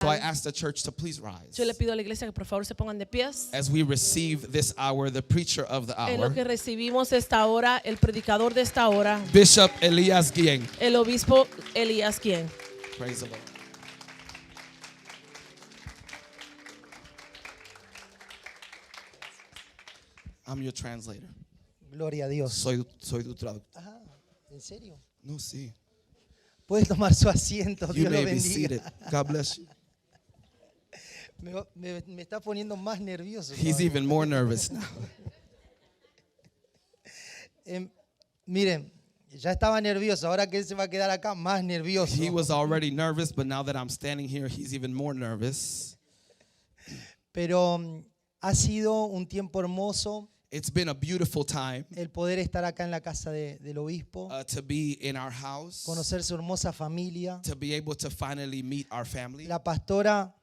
So I ask the church to please rise. Yo le pido a la iglesia que por favor se pongan de pies. As we receive this hour, the preacher of the En lo hour, que recibimos esta hora, el predicador de esta hora, Bishop Elias Guillen. el obispo Elías Guillen. Praise the Lord. I'm your translator. Gloria a Dios. Soy tu traductor. Ajá, ¿en serio? No, sí. Puede tomar su asiento, You Dios lo may be bendiga. seated. God bless you. Me está poniendo más nervioso. He's todavía. even more nervous now. Miren, ya estaba nervioso, ahora que él se va a quedar acá, más nervioso. He was already nervous, but now that I'm standing here, he's even more nervous. Pero ha sido un tiempo hermoso It's been a beautiful time el poder estar acá en la casa del obispo, to be in our house, conocer su hermosa familia. to be able to finally meet our family. La pastora,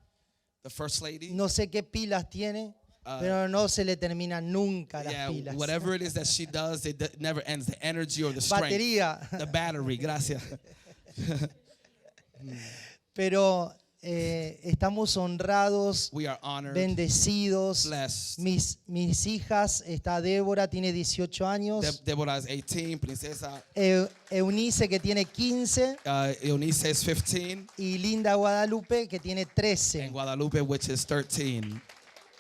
The first lady, no sé qué pilas tiene, pero no se le termina nunca las yeah, pilas. whatever it is that she does, it never ends. The energy or the strength, Batería. the battery. Gracias. Pero estamos honrados, We are honored, bendecidos. blessed. Mis hijas, está Débora, tiene 18 años. Deborah is 18, Princesa Eunice, que tiene 15. Eunice is 15, Y Linda Guadalupe, que tiene and 13. Guadalupe, which is 13.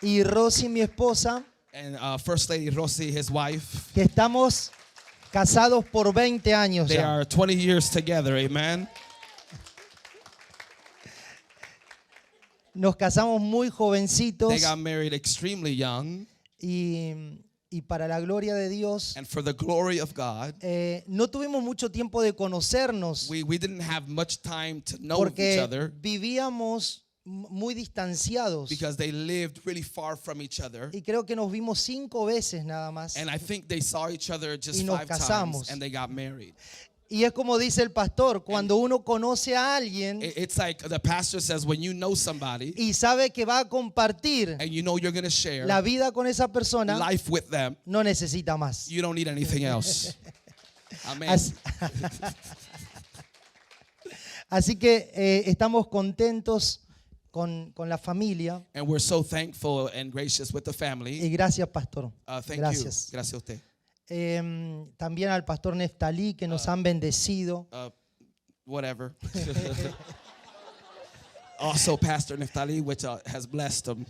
Y Rosy, mi esposa, And First Lady Rosy, his wife, que estamos casados por 20 años they ya. are 20 years together, amen. Nos casamos muy jovencitos They got married extremely young, y para la gloria de Dios, and for the glory of God, no tuvimos mucho tiempo de conocernos we didn't have much time to know each porque other vivíamos muy distanciados. because they lived really far from each other. Y creo que nos vimos 5 veces nada más. And I think they saw each other just Y nos 5 casamos. times, and they got married. Y es como dice el pastor, cuando uno conoce a alguien It's like the pastor says, when you know somebody y sabe que va a compartir and you know you're going to share la vida con esa persona, life with them, no necesita más. you don't need anything else. Amen. Así que estamos contentos con la familia And we're so thankful and gracious with the y family. gracias, pastor. Thank Gracias. you. Gracias a usted. También al pastor Neftalí, que nos han bendecido. Whatever. Also, Pastor Neftali, which has blessed them.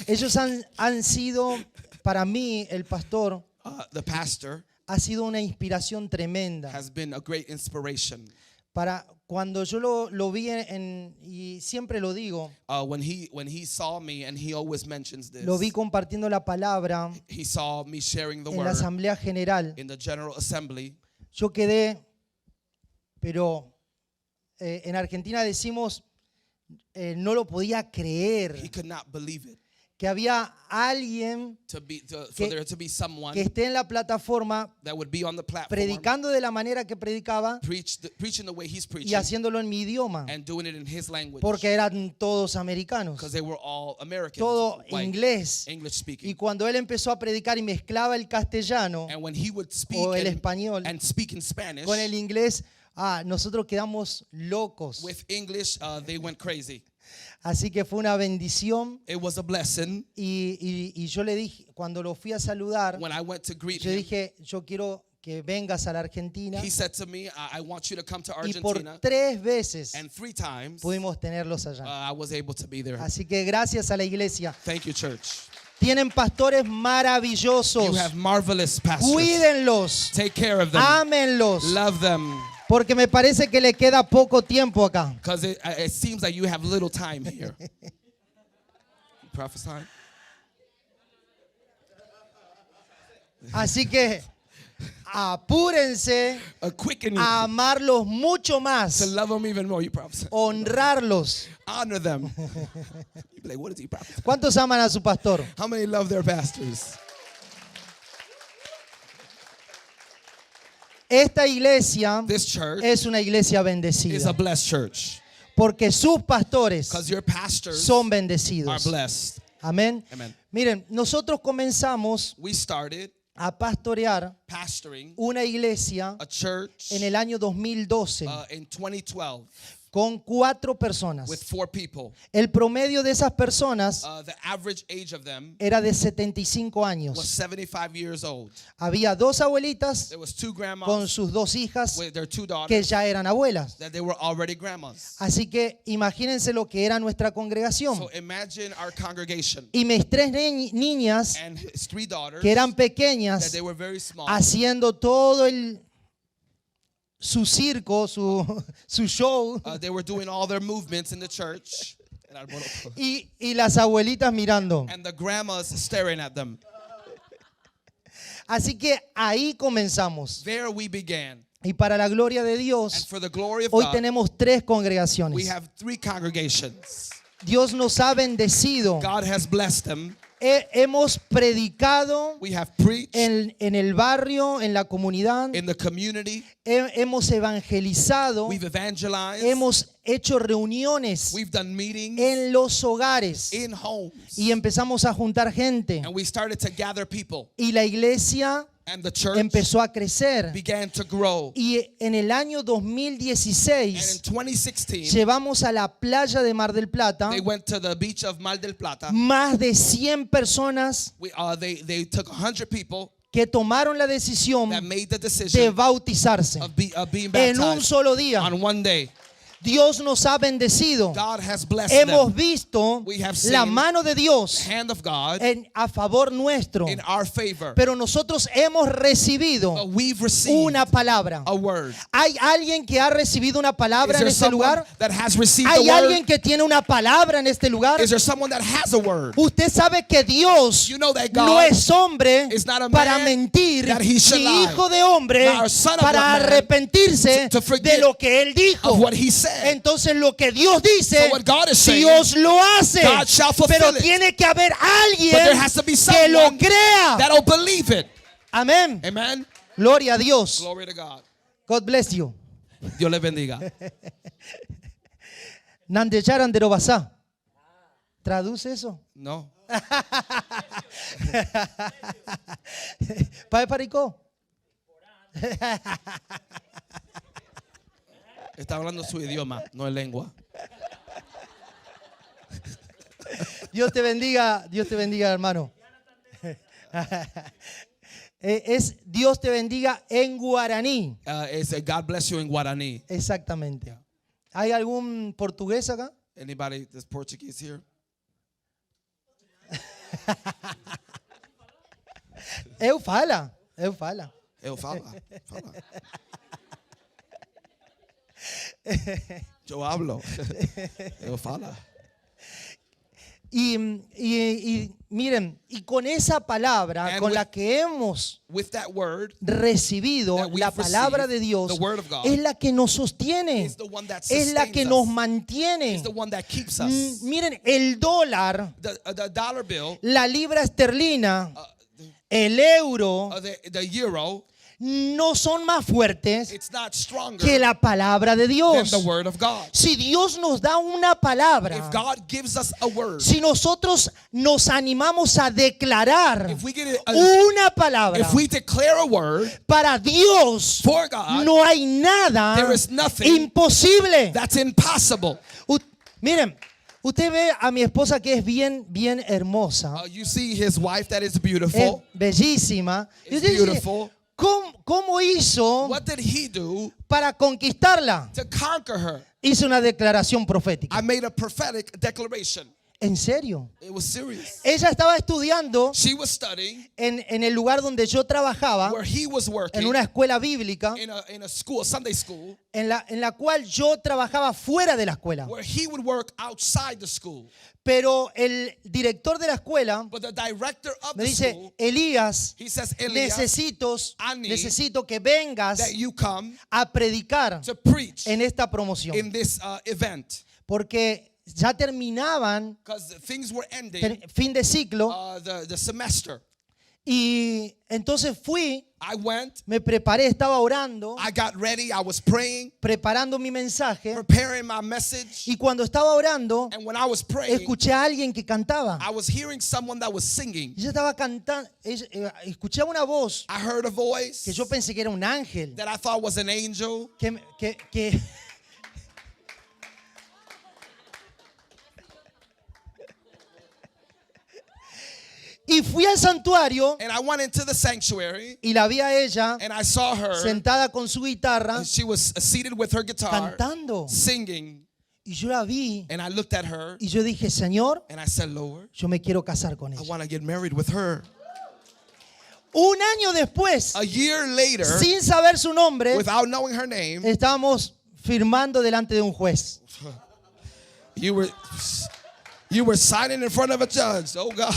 Ellos han sido, para mí, el pastor, The pastor ha sido una inspiración tremenda. has been a great inspiration. Para cuando yo lo vi y siempre lo digo, When he saw me, and he always mentions this, lo vi compartiendo la palabra he saw me sharing the en la word asamblea general. in the General Assembly. Yo quedé, pero en Argentina decimos, no lo podía creer, He could not believe it. que había alguien For Que- there to be someone que esté en la plataforma that would be on the platform, predicando de la manera que predicaba preaching the way he's y preaching, haciéndolo en mi idioma, and doing it in his language, porque eran todos americanos, because they were all Americans, todo white, inglés. English speaking. Y cuando él empezó a predicar y mezclaba el castellano And when he would speak o el and, español and speak in Spanish, con el inglés, nosotros quedamos locos. with English, they went crazy. Así que fue una bendición. It was a blessing. Y yo le dije, cuando lo fui a saludar, When I went to greet yo him, dije, yo quiero que vengas a la Argentina. he said to me, I want you to come to Y por Argentina. 3 veces And 3 times, pudimos tenerlos allá. I was able to be there. Así que gracias a la iglesia. Thank you, church. Tienen pastores You maravillosos. have marvelous pastors. Cuídenlos. Take care of them. Ámenlos. Love them. Porque me parece que le queda poco tiempo acá. Because it seems like you have little time here. Prophesy. Así que apúrense Quicken a amarlos mucho to más. love them even more. You prophesy. Honrarlos. Honor them. You be like, what is he prophesying? ¿Cuántos aman a su pastor? How many love their pastors? Esta iglesia This church es una iglesia is a bendecida. blessed church. Porque sus pastores Because your pastors son are bendecidos. blessed. Amén. Amen. Miren, nosotros comenzamos We started a pastorear pastoring una iglesia a church en el año 2012. in 2012. con 4 personas. with 4 people. El promedio de esas personas The average age of them era de 75 was años. 75 years old. Había 2 abuelitas There was 2 con grandmas sus 2 hijas with their 2 que daughters ya eran abuelas. that they were already grandmas. Así que imagínense lo que era nuestra congregación. So imagine our congregation Y mis 3 niñas and his 3 daughters que eran that pequeñas they were very small. haciendo todo su circo, su show. They were doing all their movements in the church. El alboroto. Y las abuelitas mirando. And the grandmas staring at them. Así que ahí comenzamos. There we began. Y para la gloria de And Dios, for the glory of hoy God, tenemos 3 we congregaciones. have 3 congregations. Dios nos ha bendecido. God has blessed them. Hemos predicado We have preached en el barrio, en la comunidad. in the community. Hemos evangelizado. We've evangelized. Hemos hecho reuniones We've done meetings en los hogares. in homes. Y empezamos a juntar gente. And we started to gather people. Y la iglesia And the church empezó a crecer. began to grow. Y en el año And in 2016 2016, llevamos a la playa de Mar del Plata they went to the beach of Mar del Plata. más de 100 personas They took 100 people que tomaron la decisión that made the de decision bautizarse of being en un baptized solo día. on one day. Dios nos ha bendecido. God has blessed Hemos them. visto We have la seen mano de Dios Hand of God a favor nuestro. in our favor. Pero nosotros hemos But recibido we've received una palabra. a word. ¿Hay alguien que ha recibido una Is palabra en there este someone lugar? that has received a ¿Hay alguien word? que tiene una palabra en este lugar? Is there someone that has a word? Usted sabe que Dios You know that no God es hombre is not a para man mentir, that he should ni lie, hijo de hombre nor son of para a man arrepentirse to forget de lo que él dijo. of what he said. Entonces lo que Dios dice, So what God is saying, Dios lo hace. God shall fulfill Pero it. tiene que haber alguien But there has to be que lo someone crea. that'll believe it. Amén. Amen. Gloria a Dios. Glory to God. God bless you. Dios les bendiga. Nandecharan de Robasá. ¿Traduce eso? No. Pae Paricó. Está hablando su idioma, no es lengua. Dios te bendiga, hermano. Es Dios te bendiga en guaraní. It's a God bless you in Guarani. Exactamente. ¿Hay algún portugués acá? Anybody that's Portuguese here? Eu fala. Eu fala. Fala. Yo hablo. Eu fala. Y miren, y con esa palabra, And con with- la que hemos With that word, recibido, that we've la palabra de received, Dios, the word of God, es la que nos sostiene, is the one that es la que sustains nos us. mantiene. It's the one that keeps us. Miren, el dólar, The dollar bill, la libra esterlina, el euro, the euro, no son más fuertes it's not stronger que la palabra de than Dios. the word of God. Si Dios nos da una palabra, If God gives us a word, si nosotros nos animamos a declarar if we get una palabra, if we declare a word para Dios for God, no hay nada there is nothing imposible. that's impossible. Miren, usted ve a mi esposa que es bien hermosa, You see his wife that is es beautiful. bellísima. Y It's usted dice, beautiful. ¿cómo hizo What did he do para conquistarla? to conquer her? Hizo una declaración profética. I made a prophetic declaration. ¿En serio? It was serious. Ella estaba estudiando She was studying en el lugar donde yo trabajaba, where he was en working una escuela bíblica, in a school, Sunday school, en la cual yo trabajaba fuera de la escuela. where he would work outside the school. Pero el director de la escuela But the director of me the dice, school, Elías, he says, Elias, necesito que vengas that you come a predicar to preach en esta promoción. in this event. Porque ya terminaban Because things were ending, fin de ciclo, the semester. y entonces fui, I went, me preparé, estaba orando, I got ready, I was praying, preparando mi mensaje, preparing my message. y cuando estaba orando, And when I was praying, escuché a alguien que cantaba. I was hearing someone that was singing. Ella estaba cantando, escuchaba una voz I heard a voice que yo pensé que era un ángel, that I thought was an angel. que Y fui al santuario And I went into the sanctuary y la vi a ella and I saw her. sentada con su guitarra And she was seated with her guitar, cantando. singing. Y yo la vi And I looked at her y yo dije, Señor, and I said, Lord, yo me quiero casar con I ella. want to get married with her. Un año después, A year later, sin saber su nombre, without knowing her name, estábamos firmando delante de un juez. you were signing in front of a judge. Oh God.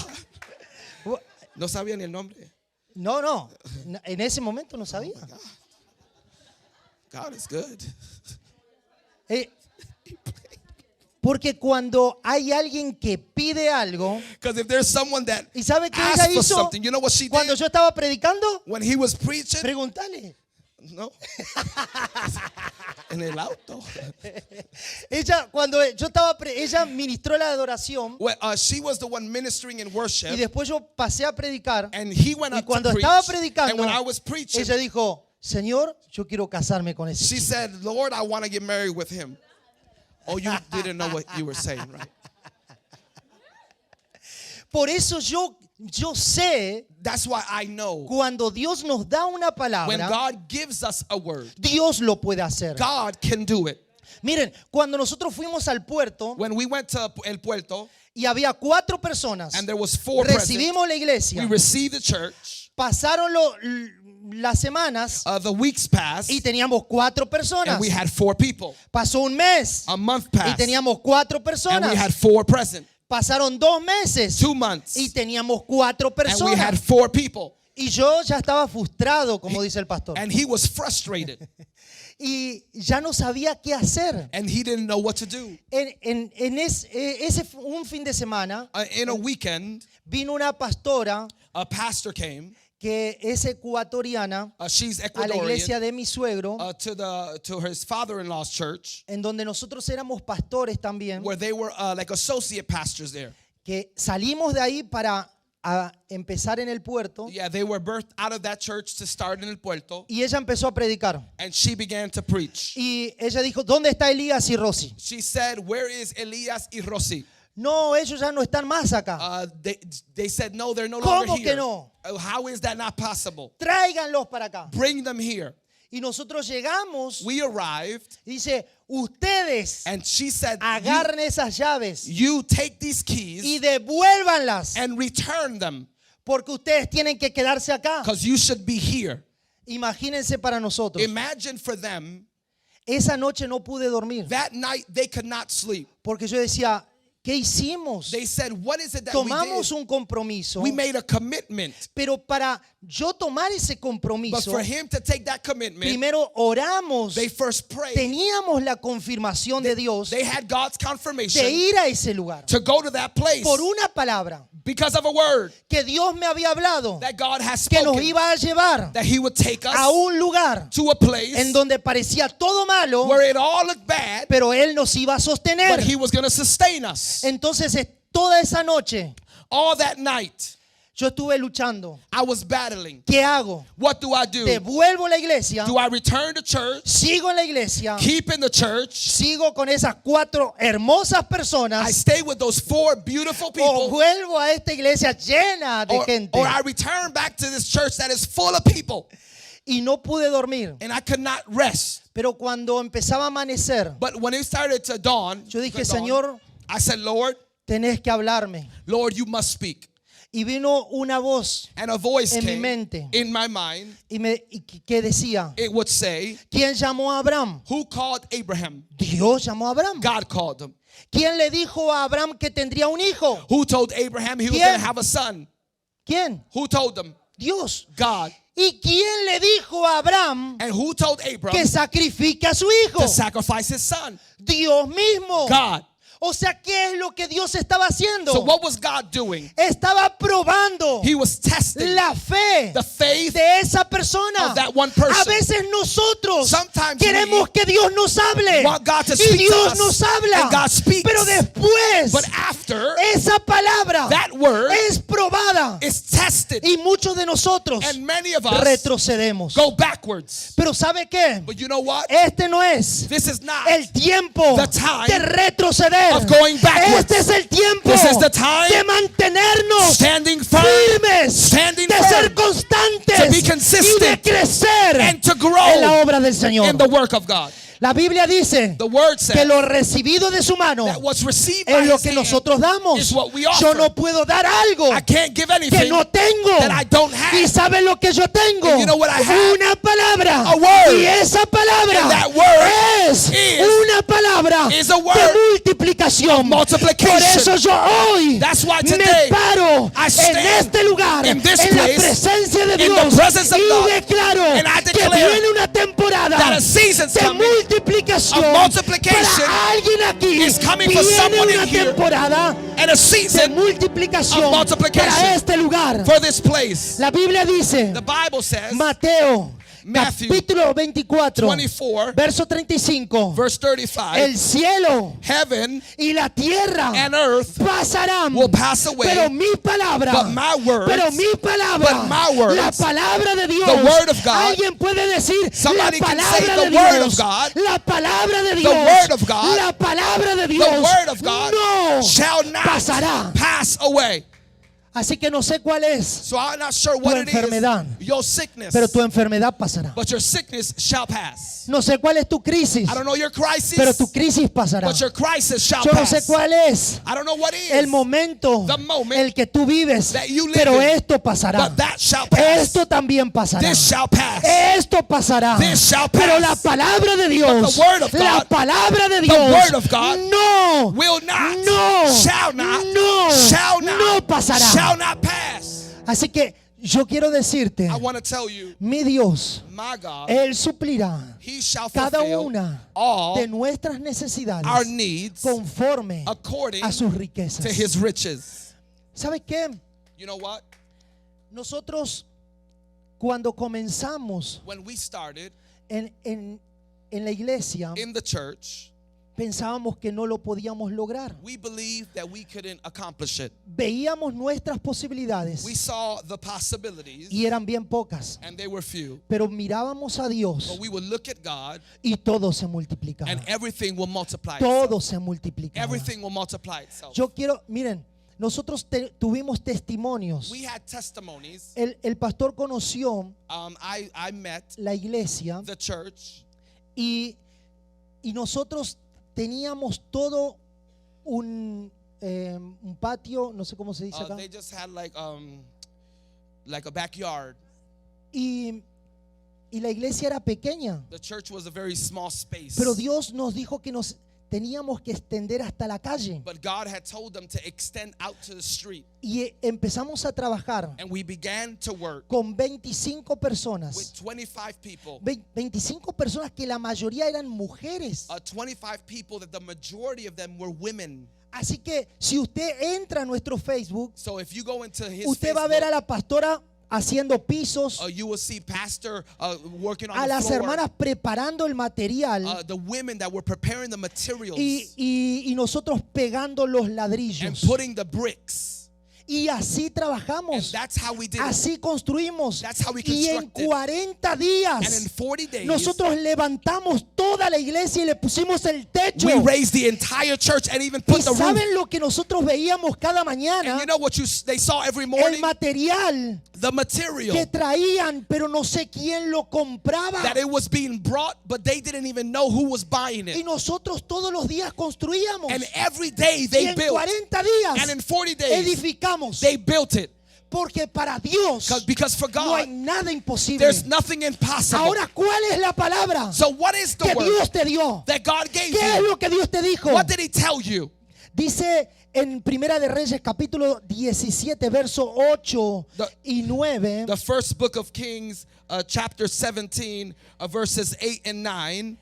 No sabía ni el nombre. No, en ese momento no sabía. God is good. Eh, Porque cuando hay alguien que pide algo, Because if there's someone that ¿y sabe qué ella asked for hizo? something, you know what she Cuando did? yo estaba predicando, When he was preaching, pregúntale. no. En el auto. Ella, cuando yo estaba, ella ministró la adoración Well, she was the one ministering in y worship, después yo pasé a predicar. and he went Y up cuando to estaba preach. predicando, And when I was preaching, ella dijo, Señor, yo quiero casarme con ese she chico. said, Lord, I want to get married with him. Oh, you didn't know what you were saying, right? Por eso yo sé, That's why I know cuando Dios nos da una when palabra, God gives us a word, Dios lo puede hacer. God can do it. Miren, cuando nosotros fuimos al puerto When we went to El Puerto y había 4 personas, and there was 4 present, recibimos la iglesia, we received the church. pasaron las semanas The weeks passed y teníamos 4 personas. and we had 4 people. Pasó un mes A month y passed teníamos 4 and we personas. had 4 present. Pasaron 2 meses 2 months y teníamos 4 and we had personas. 4 people. Y yo ya estaba frustrado, como dice el pastor. And he was frustrated Y ya no sabía qué hacer. and he didn't know what to do. Un fin de semana In a weekend, vino una pastora a pastor came. que es ecuatoriana She's a la iglesia Ecuadorian. de mi suegro, To his father-in-law's church, en donde nosotros éramos pastores también, where they were like associate pastors there. que salimos de ahí para empezar en el puerto Yeah, they were birthed out of that church to start in El Puerto, y ella empezó a predicar. and she began to preach. Y ella dijo, ¿dónde está Elías y Rosy? She said, "Where is Elias y Rosy?" No, ellos ya no están más acá. They said, "No, they're no longer ¿Cómo que here." no? How is that not possible? Tráiganlos para acá. Bring them here. Y nosotros llegamos We arrived, y dice, ustedes and she said, agarren esas llaves you take these y keys devuélvanlas and return them, porque ustedes tienen que quedarse acá. because you should be here." Imagínense para nosotros. Imagine for them, Esa noche no pude dormir that night they could not sleep. porque yo decía, ¿qué hicimos? They said, "What is it that Tomamos we un compromiso, did? We made a commitment." pero para yo tomar ese But compromiso, for him to take that commitment, primero oramos, they first prayed. teníamos la confirmación de Dios They had God's de confirmation ir a ese lugar to go to that place por una palabra because of a word que Dios me había hablado, that God has que nos spoken, iba a llevar that he would take us a un lugar to a place en donde parecía todo malo, where it all looked bad, pero Él nos iba a sostener. but he was going to sustain us. Entonces, toda esa noche, All that night, yo estuve luchando. I was battling. ¿Qué hago? What do I do? ¿Devuelvo la iglesia? Do I return to church, ¿Sigo en la iglesia? keep in the church, ¿Sigo con esas 4 hermosas I personas? stay with those 4 beautiful ¿O people, vuelvo a esta iglesia llena de gente? or I return back to this church that is full of people? Y no pude dormir. And I could not rest. Pero cuando empezaba a amanecer, But when it started to dawn, yo dije, to dawn, Señor, I said, Lord, tenés que hablarme. Lord, you must speak. Y vino una voz And a voice en mi came mente in my mind. y que decía, It would say, ¿quién llamó a Abraham? who called Abraham? Dios llamó a Abraham. God called him. ¿Quién le dijo a Abraham que tendría un hijo? Who told Abraham he was ¿Quién? going to have a son? ¿Quién? Who told him? Dios. God. ¿Y quién le dijo a Abraham And who told Abraham que sacrifique a su hijo? to sacrifice his son? Dios mismo. God. O sea, ¿qué es lo que Dios estaba haciendo? So what was God doing? Estaba probando He was testing la fe the faith de esa persona. of that one person. A veces nosotros Sometimes queremos que Dios nos hable want God to y speak to Dios us, nos habla, and God speaks. pero después But after, esa palabra that word es probada is tested, y muchos de nosotros and many of us retrocedemos. go backwards. Pero ¿sabe qué? But you know what? Este no es This is not el tiempo the time de retroceder. of going backwards. Este es el tiempo This is the time de mantenernos standing firm consistent crecer and to en la grow obra del Señor. in the work of God. La Biblia dice The word que says lo recibido de su mano that what's received by es lo his que hand nosotros damos. is what we Yo offer. no puedo dar algo I can't give que anything no tengo. that I don't have. ¿Y saben lo que yo tengo? And you know what I have? Una palabra. A word. Y esa palabra And that word es is- una palabra is a word de multiplicación. multiplication. Por eso yo hoy That's why me today paro I en stand este lugar, in this en la place, presencia de in the Dios, presence of y God, declaro and I que declare viene una temporada that a season's de coming multiplicación of multiplication para alguien aquí. is coming for Viene someone in una here. temporada and a de season multiplicación of multiplication para este lugar. for this place. La Biblia dice, The Bible says, Mateo, Matthew capítulo 24, 24, verso 35, verse 35, el cielo heaven y la tierra and earth pasarán, will pass away, pero mi palabra, but my words, pero mi palabra, but my words, la palabra de Dios, the word of God, alguien puede decir, somebody la can palabra say de the word Dios, of God, la palabra de Dios, word of God, la palabra de Dios, the word of God no shall not pasará. pass away. Así que no sé cuál es, So I'm not sure what it enfermedad, is, your sickness, pero tu enfermedad pasará. but your sickness shall pass. No sé cuál es tu crisis, I don't know your crisis, pero tu crisis pasará. but your crisis shall Yo no pass. sé cuál es I don't know what is el momento, the moment el que tú vives, that you live pero in, esto pasará. but that shall pass. Esto también pasará. This shall pass. Esto pasará. This shall pass. Pero la palabra de Dios, But the word of la God, palabra de the Dios, word of God no, will not, no, shall not, no, shall not, no pasará. shall not pass. Así que yo quiero decirte, I want to tell you, mi Dios, my God, Él suplirá He shall cada fulfill una all de nuestras necesidades our needs conforme according a sus to riquezas. His riches. ¿Sabes qué? You know what? Nosotros cuando comenzamos When we started en la iglesia, in the church, pensábamos que no lo podíamos lograr. we believed that we couldn't accomplish it. Veíamos nuestras posibilidades We saw the possibilities, y eran bien pocas, and they were few. pero mirábamos a Dios But we would look at God, y todo se multiplicaba. and everything will multiply Todo itself. se multiplicaba. Everything will multiply itself. Yo quiero, miren, nosotros tuvimos testimonios. We had testimonies. El pastor conoció I met la iglesia the church, y nosotros teníamos todo un patio, no sé cómo se dice acá, they just had like a backyard. y la iglesia era pequeña, The church was a very small space. pero Dios nos dijo que nos teníamos que extender hasta la calle But God had told them to extend out to the street. y empezamos a trabajar And we began to work con 25 with personas. 25 people. 25 personas que la mayoría eran mujeres. 25 people that the majority of them were women. Así que si usted entra a nuestro Facebook, So if you go into his usted va a ver a Facebook, la pastora haciendo pisos, you will see pastor working on a the las floor. hermanas preparando el material The women that were preparing the materials y nosotros pegando los and ladrillos. putting the bricks. Y así And trabajamos, that's how we did it. así construimos. That's how we Y en constructed. 40 And in días 40 days, nosotros levantamos toda la iglesia y le pusimos el techo. we raised the entire church and even ¿Y put the roof. saben lo que nosotros veíamos cada And mañana? you know what they saw every El morning? material The que material traían, pero no sé quién lo compraba. that it was being brought, but they didn't even know who was buying Y it. nosotros todos los días construíamos. And every day Y they en built. 40 días And in 40 days, edificamos. they built it. Porque para Dios Because for no hay God, nada imposible. there's nothing impossible. Ahora, ¿cuál es la palabra So what is the que word Dios te dio? that God gave ¿Qué es you? lo que Dios te dijo? What did He tell you? Dice en Primera de Reyes capítulo 17 verso 8 y 9. The first book of Kings, chapter 17, verses 8 and 9.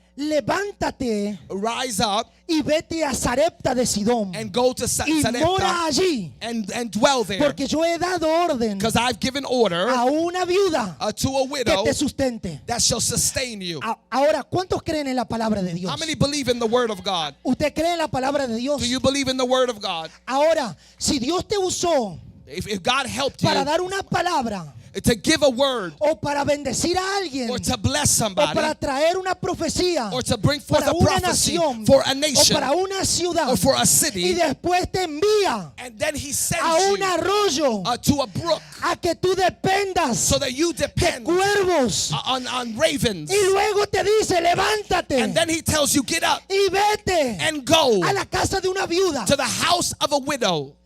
Levántate Rise up y vete a Sarepta de Sidón and go to y mora Sarepta allí, and dwell there. porque yo he dado orden Because I've given order a una viuda to a que widow te sustente. that shall sustain you. Ahora, ¿cuántos creen en la palabra de Dios? How many believe in the word of God? ¿Usted cree en la palabra de Dios? Do you believe in the word of God? Ahora, si Dios te usó If God helped you para dar una palabra to give a word, o para bendecir a alguien, or to bless o somebody, para traer una profecía or to bring forth para a una prophecy nación for a o nation, para una ciudad, or for a y city, después te envía and then he sends a un you arroyo to a brook a que tú dependas so that you de depend cuervos, on ravens. y luego te dice levántate And then he tells you, get up y vete and go a la casa de una viuda. to the house of a widow.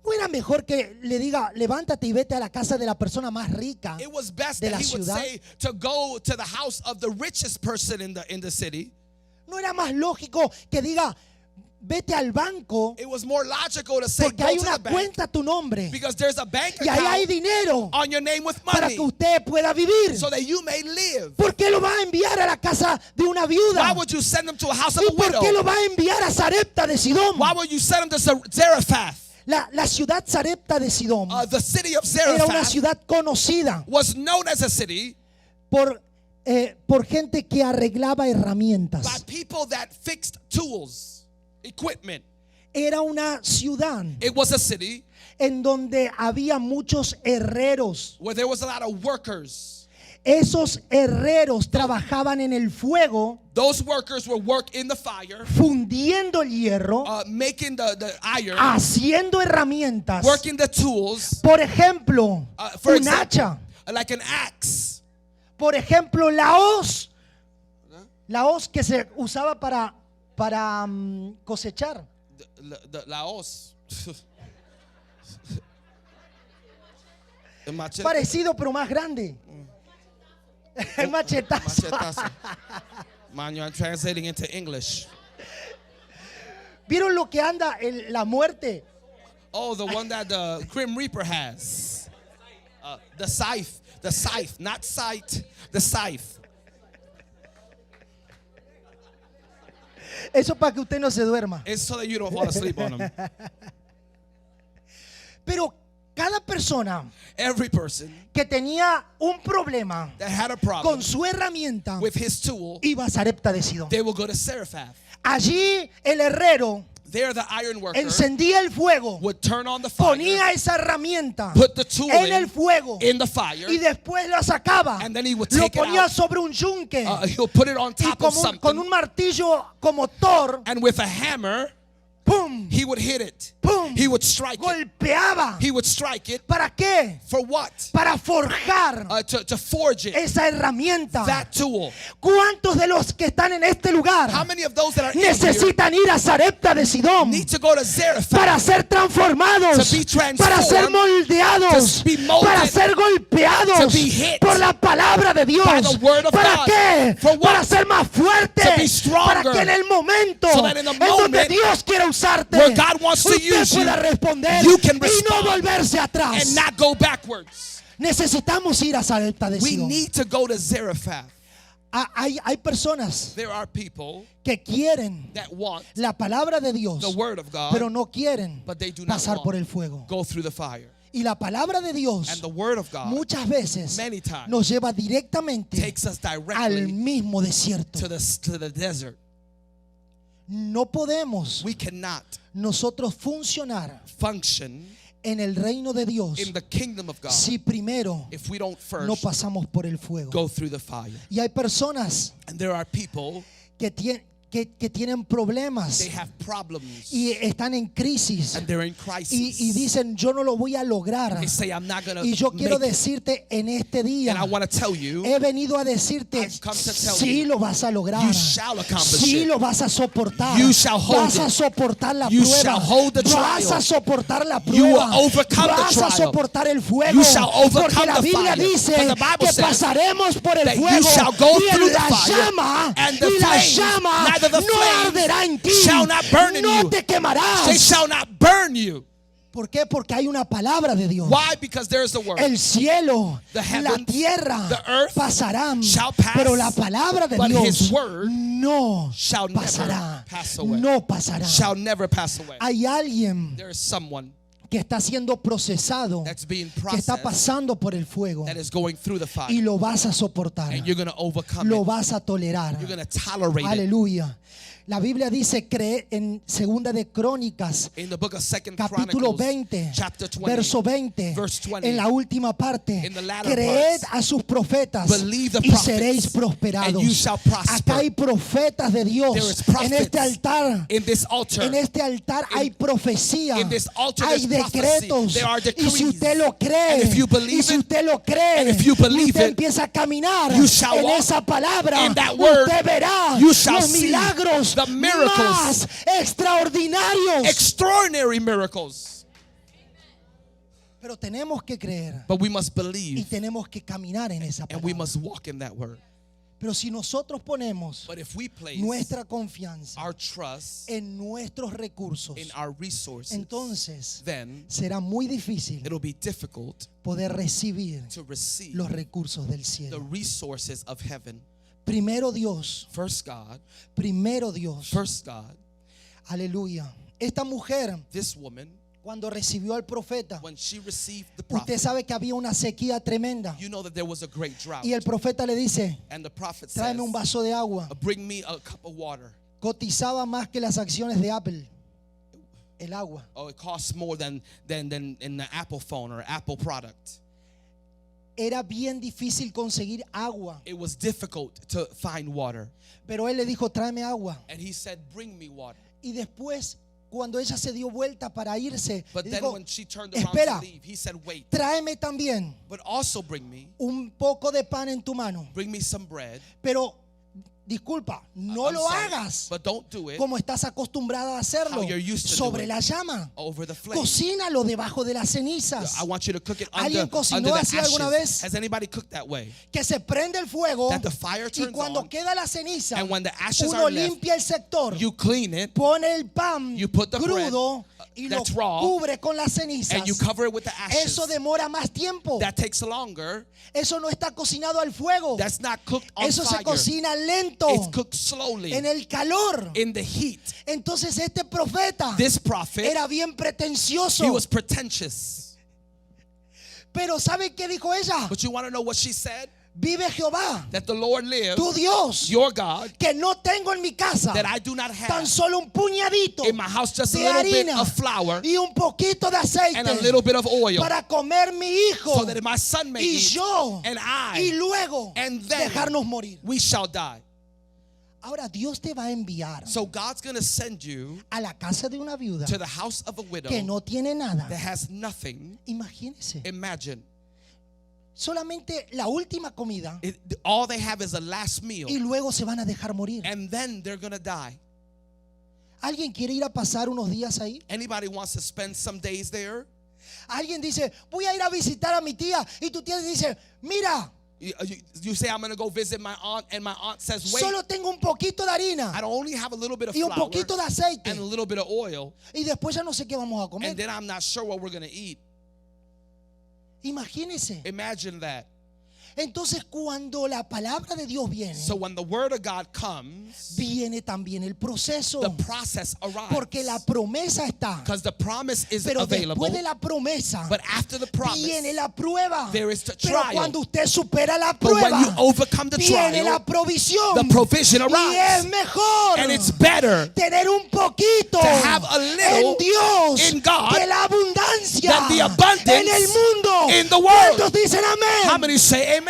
¿No era mejor que le diga levántate y vete a la casa de la persona más rica? It was best de that la he would ciudad? say to go to the house of the richest person in the city. ¿No era más lógico que diga vete al banco It was more logical to say porque go hay to una the bank cuenta a tu nombre because there's a bank y ahí hay account dinero on your name with para money que usted pueda vivir? so that you may live? ¿Por qué lo va a enviar a la casa de una Why viuda? would you send them to a house of ¿Y a por qué lo widow? va a enviar a Sarepta de Sidón? Why would you send them to Zarephath? La ciudad Sarepta de Sidón The city of era una Zarephath ciudad conocida was known as a city por gente que arreglaba herramientas. by people that fixed tools, equipment. Era una ciudad It was a city en donde había muchos herreros. where there was a lot of workers. Esos herreros trabajaban en el fuego, Those workers would work in the fire, fundiendo el hierro, making the iron, haciendo herramientas. working the tools, Por ejemplo, for un example, hacha. like an axe. Por ejemplo, la hoz. La hoz que se usaba para cosechar. La hoz. El machete. Parecido pero más grande. El machetazo. Machetazo. Man, I'm translating into English. ¿Vieron lo que anda la muerte? Oh, the one that the Grim Reaper has. The scythe, not sight, the scythe. Eso para que usted no se duerma. It's so that you don't fall asleep on them. Pero cada persona Every person que tenía un problema that had a problem con su herramienta with his tool, iba a Sarepta de Sidón. they will go to Zarephath. Allí el herrero There, the iron worker encendía el fuego, would turn on the fire, ponía esa herramienta put the tool en el fuego in the fire, y después la sacaba, and then he would lo take it ponía out. sobre un yunque He'll put it on y top of con un something, martillo como Thor, and with a hammer, ¡pum! he would hit it. ¡Pum! He would strike it. Golpeaba. He would strike it. ¿Para qué? For what? Para forjar To forge it. esa herramienta. That tool. ¿Cuántos de los que están en este lugar How many of those that are in here necesitan ir a Sarepta de Sidón need to go to Zarephath para ser transformados, to be transformed, para ser moldeados, to be molded, para ser golpeados to be hit por la palabra de Dios? by the word of ¿Para God? qué? For what? Para ser más fuerte, To be stronger. para que en el momento So that in the en donde moment Dios quiere usarte, where God wants to usted use you, pueda responder you can y no respond volverse atrás. and not go backwards. Necesitamos ir a Sarepta de We Sidón. need to go to Zarephath. Hay personas There are people que quieren that want la palabra de Dios, the word of God, pero no quieren but they do not pasar want por el fuego. go through the fire. Y la palabra de Dios And the word of God muchas veces many times nos lleva directamente takes us al directly mismo desierto. to the desert. No podemos We cannot nosotros funcionar function en el reino de Dios in the kingdom of God si primero if we don't no first pasamos por el fuego. go through the fire. Y hay personas And there are people, que tienen problemas they have problems y están en crisis and they're in crisis. y dicen yo no lo voy a lograr. They say, I'm not going to Y yo quiero make it. decirte en este día, And I want to tell you, he venido a decirte, I've come to tell sí you, lo vas a lograr, you shall accomplish sí it. lo vas a soportar, You shall hold vas a it. soportar la You prueba, shall hold the vas trial. a soportar la You will prueba, overcome the vas a trial. soportar el fuego, You shall overcome porque la the Biblia fire. dice For the Bible que says pasaremos por el that you fuego shall go y through en the la fire, llama and the y la flames, llama neither the no flames arderá en ti, shall not burn in no you. te quemarás. They shall not burn you. ¿Por qué? Porque hay una palabra de Dios. Why? Because there's the word. El cielo, The la heavens, tierra the earth pasarán, shall pass, pero la palabra de but Dios his word no shall never pasará. pass away. No pasará. Shall never pass away. Hay alguien There is someone que está siendo procesado, that's being que está processed pasando por el fuego that is going through the fire. y lo vas a soportar, And you're going to overcome lo it. vas a tolerar. You're going to tolerate it. Aleluya. La Biblia dice en segunda de Crónicas, In the book of 2 capítulo Chronicles, 20, chapter 20, verso 20, verse 20, en la última parte, in the latter creed parts, a sus profetas believe the y prophets, seréis prosperados. and you shall prosper. Acá hay profetas de Dios. There is En prophets este altar, in this altar. en este altar hay profecía, in this altar hay there's prophecy. decretos. There are Y si decrees. usted lo cree, And if you believe y si it, usted lo cree, and if you y believe usted it, empieza a caminar you shall en walk esa palabra, in that word, usted verá you shall los see milagros the miracles, más extraordinarios. extraordinary miracles. Pero tenemos que creer But we must y believe, tenemos que caminar en esa and we palabra. must walk in that word. Pero si nosotros ponemos But if we place nuestra confianza our trust en nuestros recursos, in our resources, entonces then será muy difícil it'll be difficult poder recibir to receive los recursos del the cielo. resources of heaven. Primero Dios, First God, primero Dios. first God. Aleluya. Esta mujer, This woman, cuando recibió al profeta, when she received the usted prophet, sabe que había una sequía tremenda. you know that there was a great drought. Y el profeta le dice, And the prophet says, tráeme un vaso de agua. bring me a cup of water. Cotizaba más que las acciones de Apple. El agua. Oh, it costs more than in the Apple phone or Apple product. Era bien difícil conseguir agua. It was difficult to find water. Pero él le dijo, tráeme agua. And he said, bring me water. Y después, cuando ella se dio vuelta para irse, But le then dijo, when she turned around espera, to leave, he said, wait, tráeme también but also bring me un poco de pan en tu mano. some bread. Pero, disculpa, no I'm lo sorry, hagas but don't do it como estás acostumbrada a hacerlo, how you're used to sobre doing. la llama. Over the flame. Cocínalo debajo de las cenizas. I want you to cook it ¿Alguien under cocinó the así alguna ashes. vez? Has anybody cooked that way? Que se prende el fuego That the fire y turns cuando on, queda la ceniza, and when the ashes uno are left, limpia el sector, you clean it, pone el pan you put the bread, crudo y lo that's raw, cubre con las cenizas. and you cover it with the ashes. Eso demora más tiempo. That takes longer. Eso no está cocinado al fuego. That's not cooked on Eso se fire. cocina lento, It's cooked slowly en el calor. in the heat. Entonces este profeta This prophet, era bien pretencioso. he was pretentious. Pero ¿sabe qué dijo ella? But you want to know what she said? Vive Jehová, That the Lord lives, tu Dios, your God, que no tengo en mi casa that I do not tan have solo un puñadito in my house, just a de little bit harina of flour y un poquito de aceite and a little bit of oil, para comer mi hijo so that my son may y eat, yo and y I, luego and then dejarnos morir. we shall die. Ahora Dios te va a enviar So God's going to send you a la casa de una viuda to the house of a widow que no tiene nada. that has nothing. Imagínese, Imagine, solamente la última comida all they have is a last meal, y luego se van a dejar morir. and then they're going to die. ¿Alguien quiere ir a pasar unos días ahí? Anybody wants to spend some days there? Alguien dice, voy a ir a visitar a mi tía, y tu tía dice, mira, You say, I'm going to go visit my aunt, and my aunt says, wait, solo tengo un poquito de harina I only have a little bit of y un flour poquito de aceite, and a little bit of oil, y después ya no sé qué vamos a comer. and then I'm not sure what we're going to eat. Imagínese. Imagine that. Entonces cuando la palabra de Dios viene, So when the word of God comes, viene también el proceso, the process porque la arrives. promesa está, Because the promise is pero available, después de la promesa but after the viene promise, la prueba. there is the Pero trial. cuando usted supera la But when prueba, you overcome the viene la trial, provisión. the provision Y es arrives. mejor And it's better tener un poquito to have a little en Dios in God que la abundancia than the abundance en el mundo. in the world. ¿Cuántos dicen amén? How many say amen?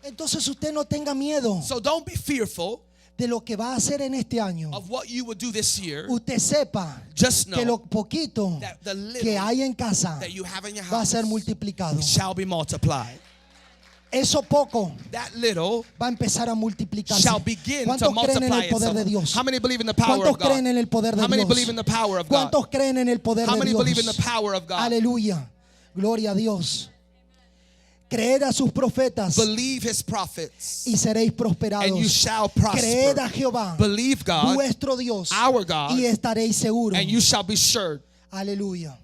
Entonces usted no tenga miedo So don't be fearful de lo que va a hacer en este año. of what you will do this year. Usted sepa Just que lo know poquito that the little que hay en casa that you have in your va a house ser multiplicado. shall be multiplied. Eso poco That little va a empezar a multiplicarse. shall begin to ¿Cuántos creen en multiply el poder de itself. Dios? How many believe in the power ¿Cuántos of God? creen en el poder de How many Dios? believe in the power of God? ¿Cuántos creen en el poder How de many believe in the Dios? power of God? Aleluya. Gloria a Dios. Creed a sus profetas Believe his prophets, y seréis prosperados. and you shall Creed a prosper. Jehová, Believe God, vuestro Dios, our God, y estaréis seguros. and you shall be sure. Aleluya.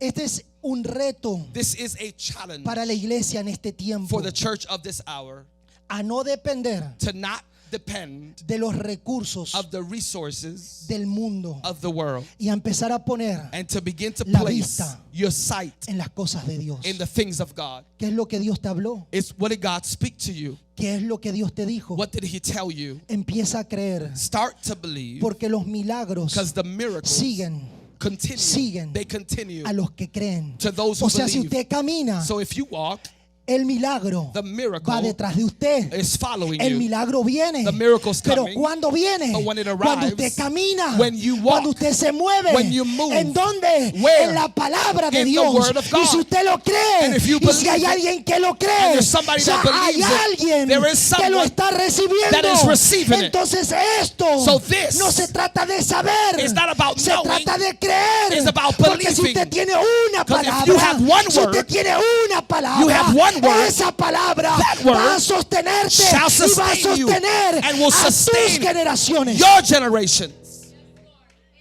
Este es un reto This is a challenge para la iglesia en este tiempo, for the church of this hour, a no depender to not depend de los recursos of the resources del mundo of the world, y a empezar a poner and to begin to La place vista your sight en las cosas de Dios. in the things of God. ¿Qué es lo que Dios te habló? It's what did God speak to you? ¿Qué es lo que Dios te dijo? What did he tell you? Empieza a creer, Start to believe, porque los milagros because the miracles siguen continue. They continue a los que creen. to those who O sea, si believe. usted camina, So if you walk, el milagro the miracle va detrás de usted. is following El you. milagro viene. The miracle's Pero coming. cuando viene, But when it cuando arrives, usted camina, when you walk, cuando usted se mueve, when you move, ¿en dónde? where? En la palabra de In the Dios. word of God. Y si usted lo cree, And if you y si hay believe it, alguien que lo and cree, there's somebody o sea, that hay believes it, alguien there is que lo someone está recibiendo. that is receiving it. Entonces esto So this no se trata de saber, is not about se knowing, trata de creer. it's about Porque si believing. usted tiene una 'Cause if palabra, you have one si usted word, tiene una palabra, you have one word, esa palabra that word va a sostenerte shall y va a sustain you sostener and will a tus sustain generaciones. your generations.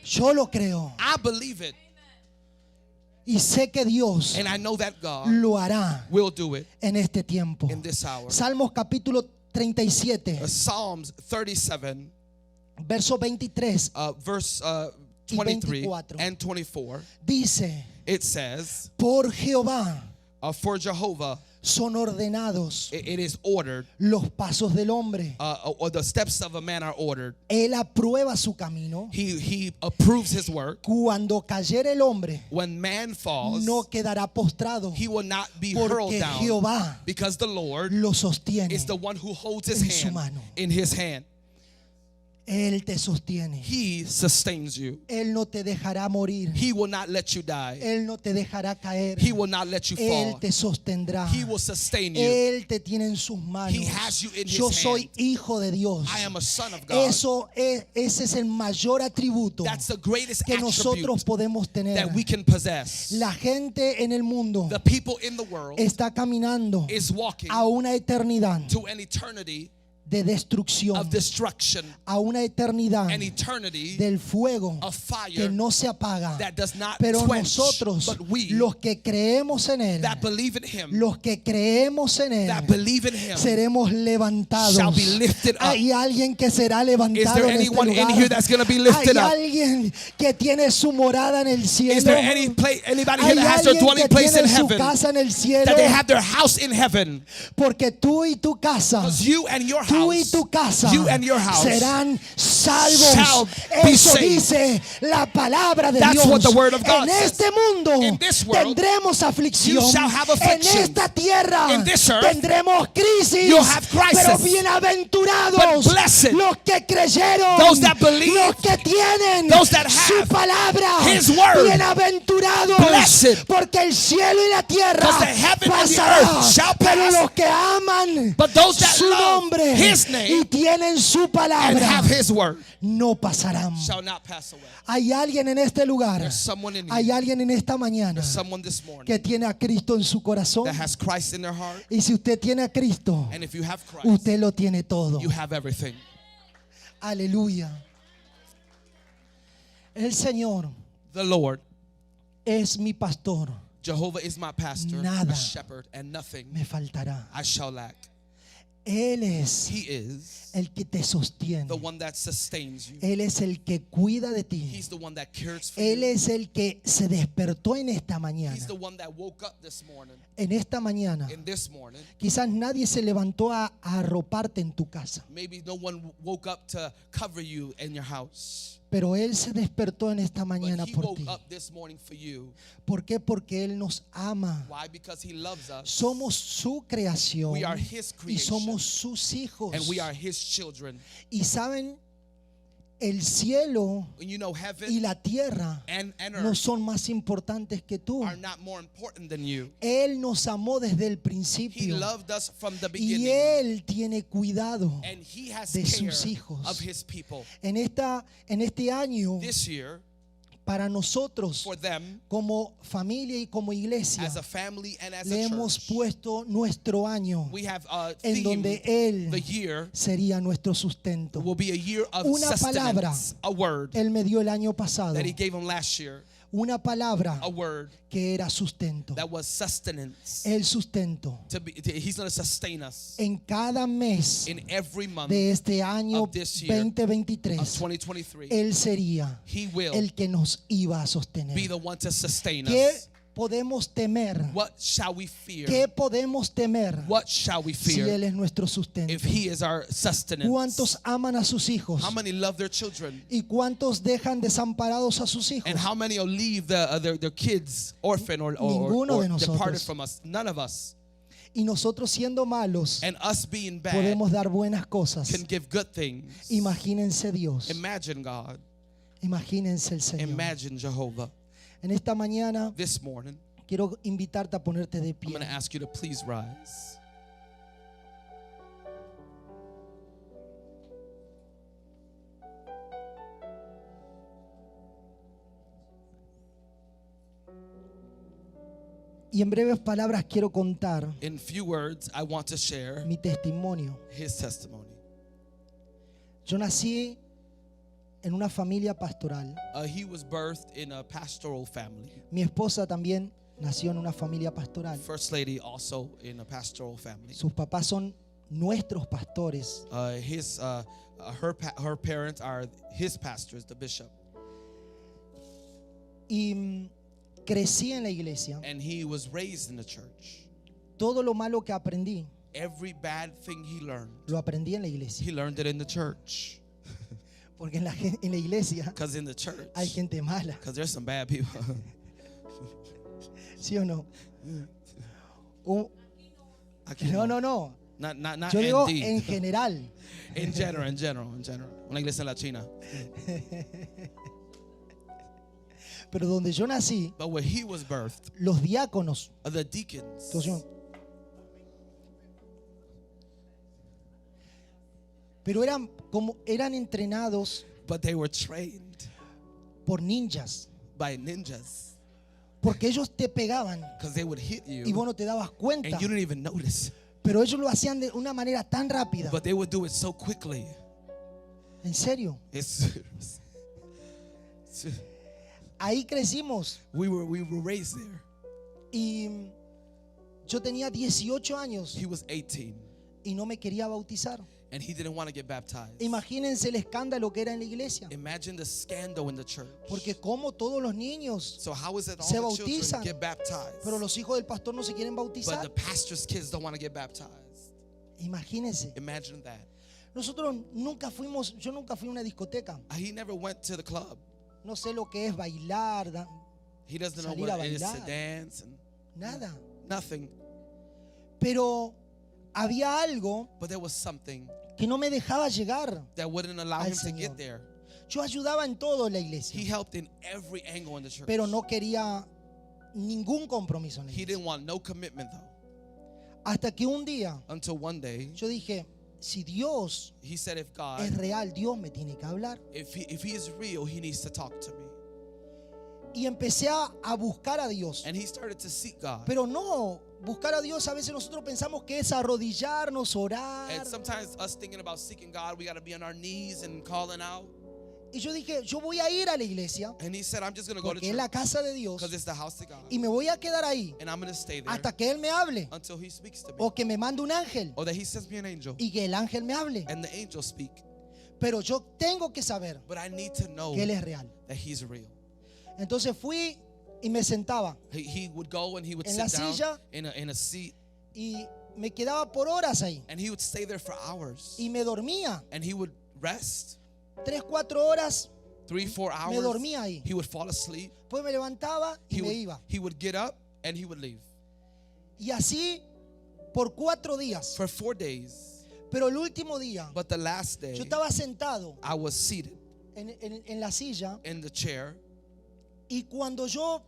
Yo lo creo I believe it, y sé que Dios and I know that God lo hará will do it en este tiempo. in this hour. Salmos capítulo 37, Psalms 37, verso 23, verse Y 23 24. and 24, dice: it says, por Jehová for Jehovah, son ordenados it is ordered, los pasos del hombre. or the steps of a man are ordered. Él aprueba su camino. He approves his work. Cuando cayere el hombre, When man falls, no quedará postrado, he will not be hurled porque down, Jehová because the Lord lo sostiene. is the one who holds his en su hand mano. in his hand. Él te sostiene. He sustains you. Él no te dejará morir. He will not let you die. Él no te dejará caer. He will not let you Él fall. te sostendrá. He will sustain you. Él te tiene en sus manos. He has you in his Yo soy hand. hijo de Dios. I am a son of God. Ese es el mayor atributo That's the greatest que nosotros attribute podemos tener. that we can possess. La gente en el mundo The people in the world está caminando is walking a una eternidad to an eternity de destrucción, of destruction, a una eternidad an eternity del fuego of fire que no se apaga. that does not Pero quench. nosotros, But we los que creemos en Él, that believe in him, los que creemos en Él, that believe in him, seremos levantados. shall be lifted up. Hay alguien que será Is levantado there en este anyone in lugar. here that's going to be lifted Hay up? alguien que tiene su morada en el cielo. Is there anybody here Hay that has their alguien dwelling que place in tiene su heaven? casa en el cielo. That they have their house in heaven? Porque tú y tu casa, Because you and your tú y house, tu casa you and your house serán salvos. shall be Eso saved. dice la palabra de That's Dios. what the word of God en says. este mundo In this world, tendremos aflicción. you shall have En affliction. esta tierra In this earth, tendremos crisis. you'll have crisis. Pero bienaventurados But blessed, los que creyeron, those that believe, los que tienen those that su have palabra. his word. Bienaventurados, Blessed, porque el cielo y la tierra 'cause the heaven and the pasará, earth shall pero pass. los que aman But those that su love nombre his y name tienen su and palabra have his word no pasarán. shall not pass away. Hay alguien en este lugar, There's someone in hay here, alguien en esta mañana there's someone this morning que tiene a Cristo en su corazón. that has Christ in their heart. Y si usted tiene a Cristo, And if you have Christ, usted lo tiene todo. you have everything. Aleluya. El Señor The Lord, es mi pastor, Jehovah is my pastor, Nada a shepherd, and nothing me faltará. I shall lack. Él es He is el que te sostiene. the one that sustains you. Él es el que cuida de ti. He's the one that cares for Él you. es el que se despertó en esta mañana. He's the one that woke up this morning. En esta mañana, In this morning, quizás nadie se levantó a arroparte en tu casa, maybe no one woke up to cover you in your house. pero Él se despertó en esta mañana But he por woke ti. up this morning for you. ¿Por qué? Porque Él nos ama. Why? Because he loves us. Somos su creación We are his y creation. somos sus hijos. And we are his children. Y saben, el cielo And you know, y heaven la tierra and no earth son más importantes que tú. are not more important than you. Él nos amó desde el He principio loved us from the y beginning. Él tiene cuidado. And he has de care sus hijos. of his people. En este año, This year, para nosotros for them, como familia y como iglesia, as a family and as le a hemos church, puesto nuestro año we have en themed donde Él the year sería nuestro sustento. will be a year of Una palabra. sustenance, a word Él me dio el año pasado that he gave him last year, una palabra a word que era sustento. that was sustenance. El sustento. He's going to sustain us En cada mes in every month de este año of this year, 2023, of 2023. Él sería He will el que nos iba a sostener. be the one to sustain ¿Qué us. podemos temer? What shall we fear? ¿Qué podemos temer What shall we si fear Él es nuestro sustento? if He is our sustenance? ¿Cuántos aman a sus hijos? How many love their children? ¿Y cuántos dejan desamparados a sus hijos? And how many will leave their kids orphan or Ninguno de nosotros. departed from us? None of us. Y nosotros siendo malos And us being bad podemos dar buenas cosas. can give good things. Imagínense Dios. Imagine God. Imagínense el Señor. Imagine Jehovah. En esta mañana This morning, quiero invitarte a ponerte de I'm pie. going to ask you to please rise. Y en breves palabras quiero contar In few words, I want to share mi testimonio. his testimony. Yo nací en una familia pastoral. He was birthed in a pastoral family. Mi esposa también nació en una familia pastoral. First lady also in a pastoral family. Sus papás son nuestros pastores. Her parents are his pastors, the bishop. Y crecí en la iglesia. And he was raised in the church. Todo lo malo que aprendí, Every bad thing he learned, lo aprendí en la iglesia. he learned it in the church. Porque en la iglesia Because in the church, hay gente mala. because there's some bad people. ¿Sí o no? Aquí No. Not Yo digo ND. en general. In general. Una iglesia latina. Pero donde yo nací, But where he was birthed, los diáconos, the deacons, pero eran entrenados but they were trained por ninjas. by ninjas. Porque ellos te pegaban Because they would hit y you vos no te dabas cuenta. and you didn't even notice. Pero ellos lo hacían de una manera tan rápida. But they would do it so quickly. En serio. Ahí crecimos. We were raised there. Y yo tenía 18 años He was 18 y no me quería bautizar. and he didn't want to get baptized. Imagínense el escándalo que era en la iglesia. Imagine the scandal in the church. Porque como todos los niños, So how is it se all the children bautizan, get baptized, pero los hijos del pastor no se quieren but the bautizar. pastor's kids don't want to get baptized? Imagínense. Imagine that. Yo nunca fui a una discoteca. He never went to the club. No sé lo que es bailar, He doesn't know Salir a what it is to bailar. dance and nada. nothing. Pero había algo But there was something que no me dejaba llegar. that wouldn't allow Al him to Señor. get there. Yo ayudaba en todo en la He iglesia, helped in every angle in the church. pero no quería ningún compromiso en la He iglesia. didn't want no commitment though. Hasta que un día Until one day, yo dije, si Dios he said, if God, es real, Dios me tiene que hablar. if he is real, he needs to talk to me. Y empecé a buscar a Dios. And he started to seek God. Pero no, buscar a Dios a veces nosotros pensamos que es arrodillarnos, orar. And sometimes us thinking about seeking God, we got to be on our knees and calling out. Y yo dije, yo voy a ir a la iglesia And he said, I'm just going to go to porque es la church casa de Dios because it's the house of God. y me voy a quedar ahí And I'm going to stay there hasta que Él me hable until he speaks to me. o que me mande un ángel Or that he sends me an angel y que el ángel me hable. and the angel speak. Pero yo tengo que saber But I need to know que Él es real. that he's real. Entonces fui y me sentaba He would go and he would En sit la down silla. in a seat y me quedaba por horas ahí and he would stay there for hours. y me dormía. And he would rest 3-4 horas 3-4 me hours. dormía ahí. He would fall asleep. Después me levantaba y me iba. He would get up and he would leave Y así por 4 días. for 4 days. Pero el último día But the last day, yo estaba sentado I was seated en la silla in the chair. y cuando yo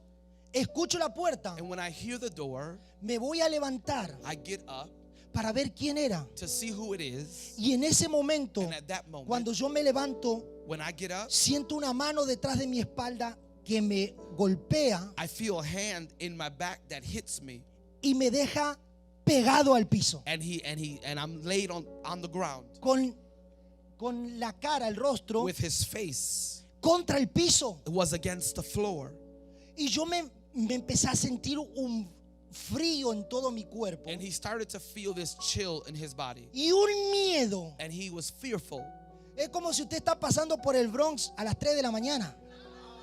escucho la puerta And when I hear the door, me voy a levantar I get up para ver quién era. to see who it is. Y en ese momento, And at that moment, cuando yo me levanto, when I get up, siento una mano detrás de mi espalda que me golpea I feel a hand in my back that hits me. y me deja pegado al piso. And I'm laid on the ground Con la cara, el rostro with his face. contra el piso. It was against the floor. Y yo me empecé a sentir un frío en todo mi cuerpo And he started to feel this chill in his body. y un miedo. And he was fearful. Es como si usted está pasando por el Bronx a las 3 de la mañana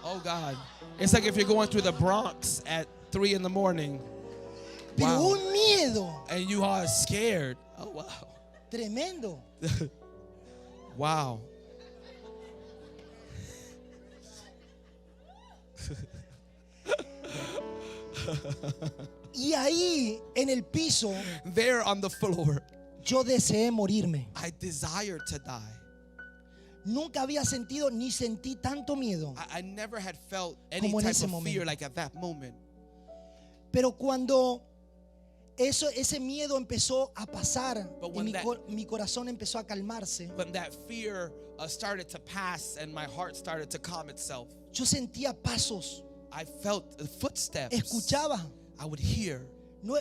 Oh God. It's like if you're going through the Bronx at 3 in the morning. Pero Wow. un miedo And you are scared. Oh, wow. tremendo. Wow. Y ahí en el piso There on the floor, yo deseé morirme. I desired to die. Nunca había sentido ni sentí tanto miedo. I never had felt any Como en type ese of fear momento. like at that moment. Pero cuando ese miedo empezó a pasar But y when mi corazón empezó a calmarse, When that fear started to pass and my heart started to calm itself, yo sentía pasos, I felt footsteps. escuchaba. I would hear. No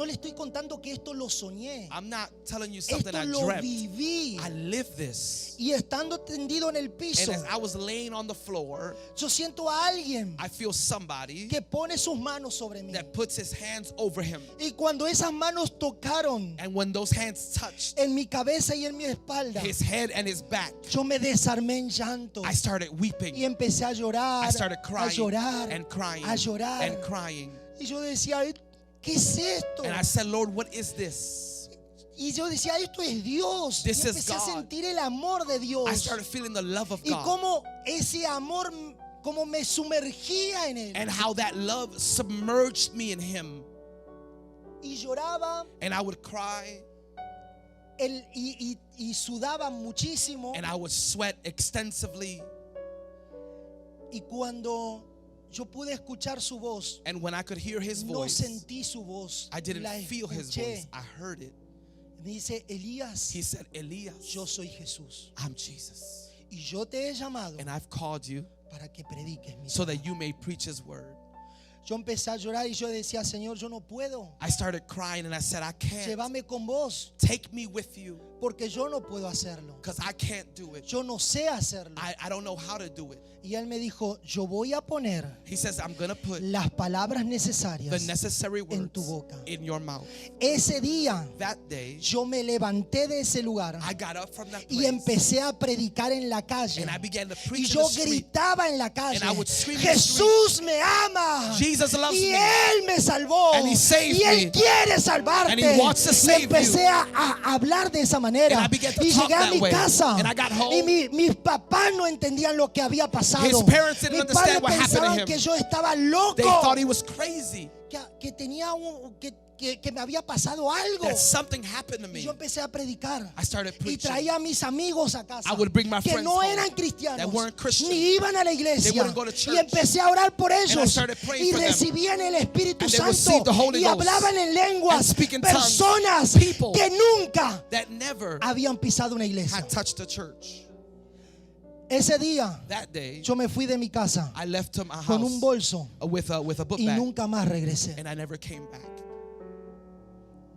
le estoy contando que esto lo soñé. I'm not telling you something Esto I lo dreamt. viví. I lived this. Y estando tendido en el And piso, as I was laying on the floor, yo siento a alguien I feel somebody que pone sus manos sobre mí. that puts his hands over him. Y cuando esas manos tocaron And when those hands touched en mi cabeza y en mi espalda, his head and his back, yo me desarmé en llanto I started weeping. y empecé a llorar, I started a crying llorar, and crying a llorar. and crying. Y yo decía, ¿qué es esto? And I said, Lord, what is this? Y yo decía, esto es Dios. This y is empecé a God. sentir el amor de Dios. I started feeling the love of Y God. cómo ese amor, como me sumergía en él. And how that love submerged me in him. Y lloraba And I would cry y sudaba muchísimo. and I would sweat extensively. Y cuando yo pude escuchar su voz, And when I could hear his no voice, sentí su voz. I didn't la feel his escuché. voice. I heard it. Me dice, Elías, He said, Elias, yo soy Jesús. I'm Jesus. Y yo te he llamado And I've called you para que prediques mi so palabra. that you may preach his word. Yo empecé a llorar y yo decía, Señor, yo no puedo. I started crying and I said, I can't. Llévame con vos, Take me with you porque yo no puedo hacerlo. because I can't do it. Yo no sé hacerlo. I don't know how to do it. Y él me dijo, yo voy a poner He says, I'm going to put las palabras the necesarias necessary en tu words boca. in your mouth. Ese día That day, yo me levanté de ese lugar I got up from that y place empecé a predicar en la calle. and I began to Y preach in yo the street. gritaba en la calle, And I would scream in the Jesús me ama. Jesus loves Y me. Él me salvó. And he saved Y Él me. quiere salvarte. And he wants to y save empecé a hablar de esa manera. And I began to Y talk llegué a that mi way. casa. And I got home. Y mis papás no entendían lo que había pasado. His parents didn't Mis understand padres what happened to pensaban him. que yo estaba loco. They thought he was crazy, que tenía que me había pasado algo. that something happened to Y me. yo empecé a predicar. I started Y preaching. traía a mis amigos a casa I would bring my que friends no home eran cristianos that weren't Christian. ni iban a la They iglesia. wouldn't go to church. Y empecé a orar por I ellos started praying y for them. recibían el Espíritu And they Santo received the Holy y Ghost hablaban en lenguas. and speak in tongues. Personas People que nunca that never habían pisado una iglesia. had touched the church. Ese día That day, yo me fui de mi casa I left my con un house bolso with a book y bag, nunca más regresé. and I never came back.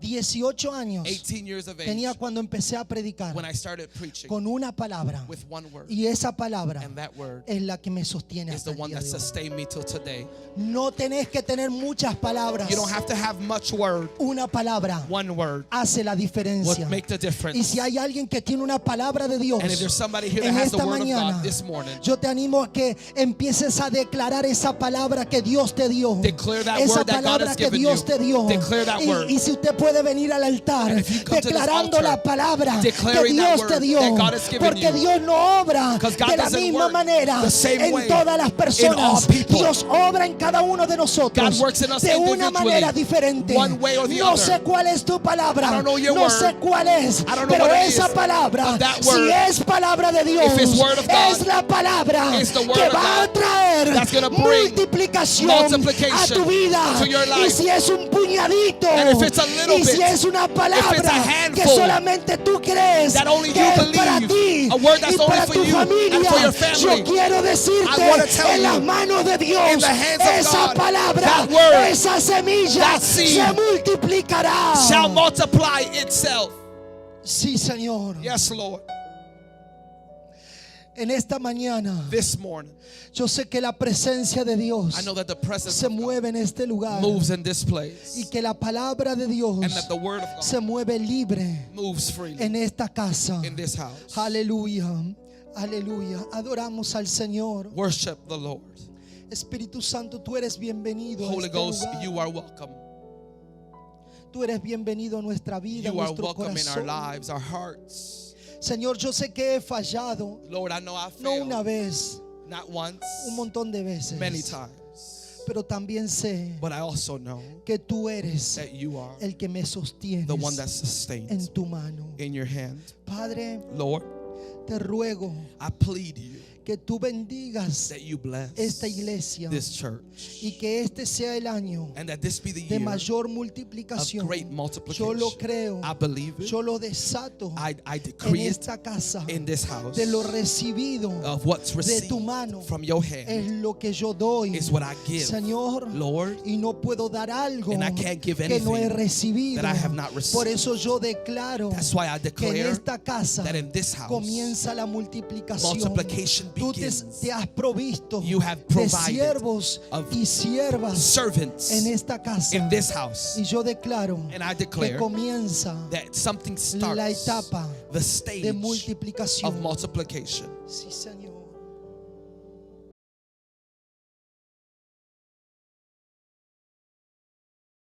18 años 18 years of age tenía cuando empecé a predicar when I started preaching con una palabra. with one word. Y esa palabra And that word es la que me sostiene is hasta the el one día that de hoy. sustained me till today. No tenés que tener muchas palabras. You don't have to have much word. Una palabra One word hace la diferencia. would make the Y difference. si hay alguien que tiene una palabra de Dios And if there's somebody here that en has the esta word of mañana, God this morning, yo te animo a que empieces a declarar esa palabra que Dios te dio. Declare that Esa word that God palabra has que given Dios you. te dio. Declare that word. Y si usted puede venir al altar And if you come to this declarando altar, la palabra que declaring that Dios word te dio. that God has given Porque you. Dios no obra Because God de la doesn't misma work manera the same en way todas las in all personas. people. Dios obra en cada uno de nosotros God works in us de una individually, manera diferente. one way or the No other. sé cuál es tu palabra. I don't know your No word. sé cuál es. I don't know Pero what it esa is. palabra, But that si word, es palabra de Dios, if it's word of God, es la palabra it's the word que of va a God traer that's gonna bring multiplicación a multiplication tu vida. to your Y life. si es un puñadito, And if it's a little y si bit, es una if it's a palabra handful, que solamente tú crees that only que you es para believe, ti a word that's y only para for tu you and familia, for your family, yo quiero decirte I wanna tell en las you, manos de Dios, in the hands of esa God, palabra, that word, esa semilla that seed se multiplicará. shall multiply itself. Sí, Señor. Yes, Lord. En esta mañana, This morning, yo sé que la presencia de Dios I know that the presence se of God mueve en este lugar moves in this place, y que la palabra de Dios and that the word of God se mueve libre moves freely en esta casa. in this house. Aleluya, aleluya. Adoramos al Señor. Worship the Lord. Espíritu Santo, tú eres bienvenido a Holy este Ghost, lugar. you are welcome. Tú eres bienvenido a nuestra vida, a You are nuestro welcome in our corazón. lives, our hearts. Señor, yo sé que he fallado, Lord, I know I no una failed. vez, Not once, un montón de veces. many times. Pero también sé But I also know que tú eres that you are el que me sostienes the one that sustains en tu mano. in your hand. Padre, Lord, te ruego I plead you que tú bendigas that you bless esta iglesia this church y que este sea el año and that this be the de year mayor of multiplicación. great Yo multiplication. lo creo, I believe it. yo lo desato I en decree it esta casa. in this house De lo recibido of what's de received tu mano from your es hand lo que yo doy, is what I give. Señor. Lord, Y no puedo dar algo and I can't give que no he anything recibido. that I have not received. Por eso yo declaro that's why I que en declare esta casa that in this house comienza la multiplicación. multiplication Tú begins. te has provisto You have de provided siervos of y siervas servants en esta casa. in this house. Y yo declaro And I que declare comienza that something la starts etapa the de stage multiplicación. of multiplication. Sí, Señor.